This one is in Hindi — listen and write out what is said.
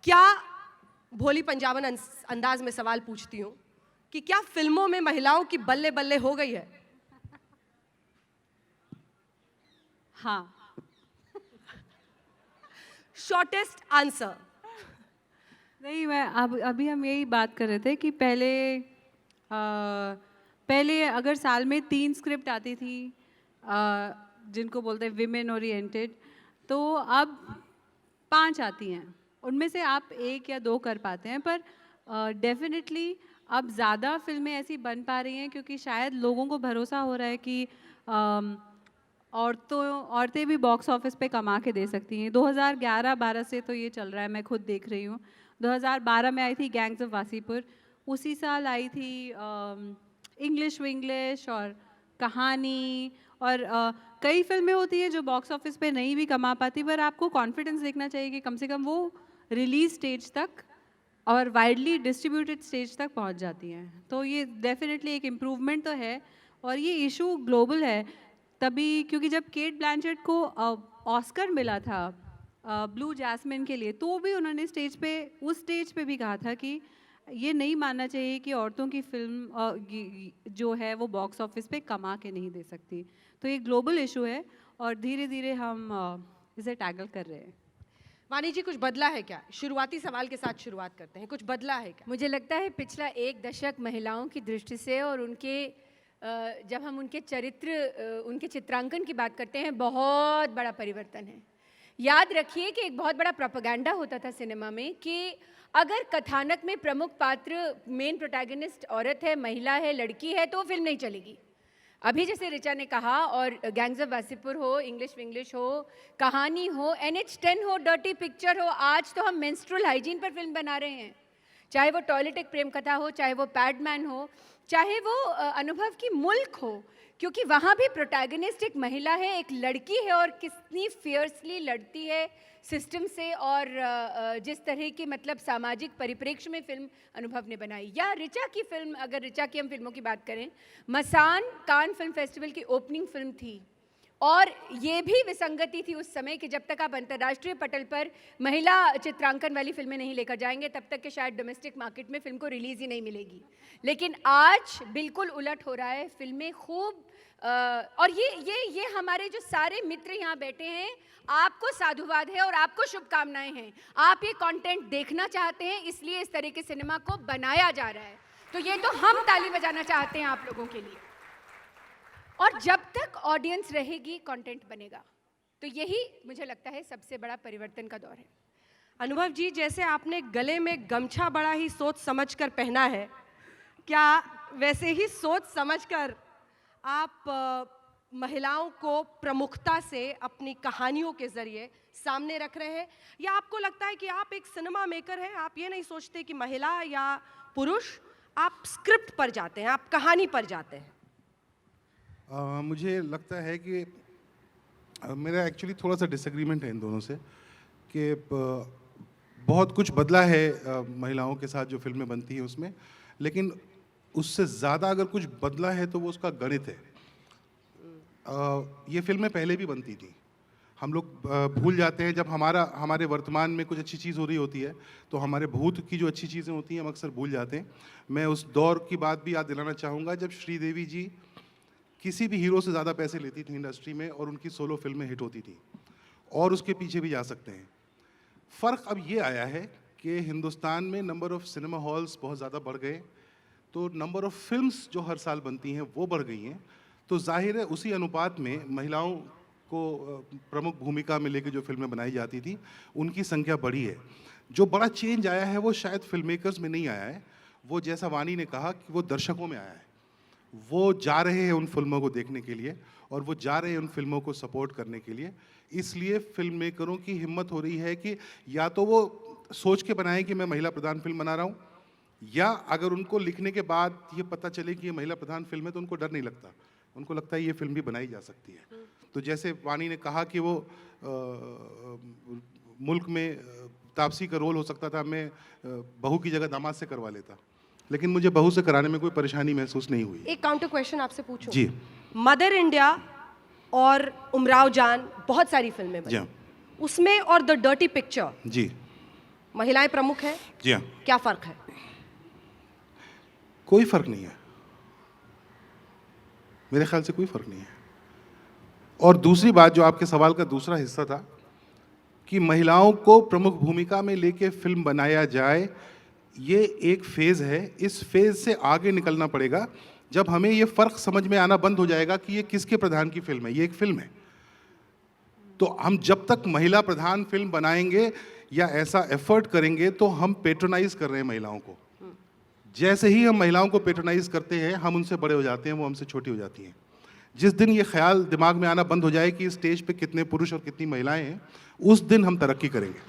क्या भोली पंजाबन अंदाज में सवाल पूछती हूँ कि क्या फिल्मों में महिलाओं की बल्ले बल्ले हो गई है? हाँ। Shortest answer. नहीं, मैं अब अभी हम यही बात कर रहे थे कि पहले अगर साल में 3 स्क्रिप्ट आती थी जिनको बोलते हैं विमेन ओरिएंटेड, तो अब 5 आती हैं। उनमें से आप 1 या 2 कर पाते हैं, पर डेफिनेटली अब ज़्यादा फिल्में ऐसी बन पा रही हैं क्योंकि शायद लोगों को भरोसा हो रहा है कि औरतें भी बॉक्स ऑफिस पे कमा के दे सकती हैं। 2011-12 से तो ये चल रहा है, मैं खुद देख रही हूँ। 2012 में आई थी गैंग्स ऑफ वासीपुर, उसी साल आई थी इंग्लिश विंग्लिश और कहानी, और कई फिल्में होती हैं जो बॉक्स ऑफिस पे नहीं भी कमा पाती, पर आपको कॉन्फिडेंस देखना चाहिए कि कम से कम वो रिलीज स्टेज तक और वाइडली डिस्ट्रीब्यूटेड स्टेज तक पहुंच जाती हैं। तो ये डेफिनेटली एक इम्प्रूवमेंट तो है, और ये इशू ग्लोबल है तभी, क्योंकि जब केट ब्लैंचेट को ऑस्कर मिला था ब्लू जैस्मिन के लिए, तो भी उन्होंने उस स्टेज पे भी कहा था कि ये नहीं मानना चाहिए कि औरतों की फिल्म जो है वो बॉक्स ऑफिस पे कमा के नहीं दे सकती। तो ये ग्लोबल इशू है और धीरे धीरे हम इसे टैकल कर रहे हैं। वानी जी, कुछ बदला है क्या? शुरुआती सवाल के साथ शुरुआत करते हैं। कुछ बदला है क्या? मुझे लगता है पिछला 1 दशक महिलाओं की दृष्टि से और उनके जब हम उनके उनके चित्रांकन की बात करते हैं, बहुत बड़ा परिवर्तन है। याद रखिए कि एक बहुत बड़ा प्रोपेगेंडा होता था सिनेमा में कि अगर कथानक में प्रमुख पात्र, मेन प्रोटैगनिस्ट औरत है, महिला है, लड़की है, तो फिल्म नहीं चलेगी। अभी जैसे ऋचा ने कहा, और गैंग्स ऑफ वासीपुर हो, इंग्लिश विंग्लिश हो, कहानी हो, NH10 हो, डर्टी पिक्चर हो, आज तो हम मेंस्ट्रुअल हाइजीन पर फिल्म बना रहे हैं। चाहे वो टॉयलेट एक प्रेम कथा हो, चाहे वो पैडमैन हो, चाहे वो अनुभव की मुल्क हो, क्योंकि वहाँ भी प्रोटैगनिस्ट एक महिला है, एक लड़की है, और कितनी फियर्सली लड़ती है सिस्टम से, और जिस तरह की मतलब सामाजिक परिप्रेक्ष्य में फिल्म अनुभव ने बनाई। या ऋचा की फिल्म, अगर ऋचा की हम फिल्मों की बात करें, मसान कान फिल्म फेस्टिवल की ओपनिंग फिल्म थी, और ये भी विसंगति थी उस समय कि जब तक आप अंतर्राष्ट्रीय पटल पर महिला चित्रांकन वाली फिल्में नहीं लेकर जाएंगे, तब तक के शायद डोमेस्टिक मार्केट में फिल्म को रिलीज ही नहीं मिलेगी। लेकिन आज बिल्कुल उलट हो रहा है, फिल्में खूब और ये हमारे जो सारे मित्र यहाँ बैठे हैं, आपको साधुवाद है और आपको शुभकामनाएं हैं। आप ये कंटेंट देखना चाहते हैं, इसलिए इस तरह के सिनेमा को बनाया जा रहा है। तो ये तो हम ताली बजाना चाहते हैं आप लोगों के लिए। और जब तक ऑडियंस रहेगी, कंटेंट बनेगा। तो यही मुझे लगता है सबसे बड़ा परिवर्तन का दौर है। अनुभव जी, जैसे आपने गले में गमछा बड़ा ही सोच समझकर पहना है, क्या वैसे ही सोच समझकर आप महिलाओं को प्रमुखता से अपनी कहानियों के जरिए सामने रख रहे हैं, या आपको लगता है कि आप एक सिनेमा मेकर हैं, आप ये नहीं सोचते कि महिला या पुरुष, आप स्क्रिप्ट पर जाते हैं, आप कहानी पर जाते हैं? मुझे लगता है कि मेरा एक्चुअली थोड़ा सा डिसएग्रीमेंट है इन दोनों से, कि बहुत कुछ बदला है महिलाओं के साथ जो फिल्में बनती हैं उसमें, लेकिन उससे ज़्यादा अगर कुछ बदला है तो वो उसका गणित है। ये फिल्में पहले भी बनती थी, हम लोग भूल जाते हैं। जब हमारे वर्तमान में कुछ अच्छी चीज़ हो रही होती है तो हमारे भूत की जो अच्छी चीज़ें होती हैं हम अक्सर भूल जाते हैं। मैं उस दौर की बात भी याद दिलाना चाहूँगा जब श्रीदेवी जी किसी भी हीरो से ज़्यादा पैसे लेती थी इंडस्ट्री में और उनकी सोलो फिल्में हिट होती थी, और उसके पीछे भी जा सकते हैं। फ़र्क अब ये आया है कि हिंदुस्तान में नंबर ऑफ़ सिनेमा हॉल्स बहुत ज़्यादा बढ़ गए, तो नंबर ऑफ़ फिल्म्स जो हर साल बनती हैं वो बढ़ गई हैं। तो जाहिर है उसी अनुपात में महिलाओं को प्रमुख भूमिका में लेकर जो फिल्में बनाई जाती थी उनकी संख्या बढ़ी है। जो बड़ा चेंज आया है वो शायद फिल्म मेकर्स में नहीं आया है, वो जैसा वानी ने कहा कि वो दर्शकों में आया है। वो जा रहे हैं उन फिल्मों को देखने के लिए, और वो जा रहे हैं उन फिल्मों को सपोर्ट करने के लिए। इसलिए फिल्म मेकरों की हिम्मत हो रही है कि या तो वो सोच के बनाएं कि मैं महिला प्रधान फिल्म बना रहा हूँ, या अगर उनको लिखने के बाद ये पता चले कि ये महिला प्रधान फिल्म है तो उनको डर नहीं लगता, उनको लगता है ये फिल्म भी बनाई जा सकती है। तो जैसे वानी ने कहा कि वो मुल्क में तापसी का रोल हो सकता था, मैं बहू की जगह दामाद से करवा लेता, लेकिन मुझे बहू से कराने में कोई परेशानी महसूस नहीं हुई। एक काउंटर क्वेश्चन आपसे पूछूं जी। मदर इंडिया और उमराव जान बहुत सारी फिल्में बनी, उसमें और द डर्टी पिक्चर जी, महिलाएं प्रमुख हैं, जी हाँ, क्या फर्क है? कोई फर्क नहीं है, मेरे ख्याल से कोई फर्क नहीं है। और दूसरी बात, जो आपके सवाल का दूसरा हिस्सा था कि महिलाओं को प्रमुख भूमिका में लेके फिल्म बनाया जाए, ये एक फेज़ है। इस फेज़ से आगे निकलना पड़ेगा जब हमें ये फ़र्क समझ में आना बंद हो जाएगा कि ये किसके प्रधान की फिल्म है, ये एक फिल्म है। तो हम जब तक महिला प्रधान फिल्म बनाएंगे या ऐसा एफर्ट करेंगे तो हम पेट्रोनाइज कर रहे हैं महिलाओं को। जैसे ही हम महिलाओं को पेट्रोनाइज करते हैं, हम उनसे बड़े हो जाते हैं, वो हमसे छोटी हो जाती हैं। जिस दिन ये ख्याल दिमाग में आना बंद हो जाए कि इस स्टेज पे कितने पुरुष और कितनी महिलाएं हैं, उस दिन हम तरक्की करेंगे।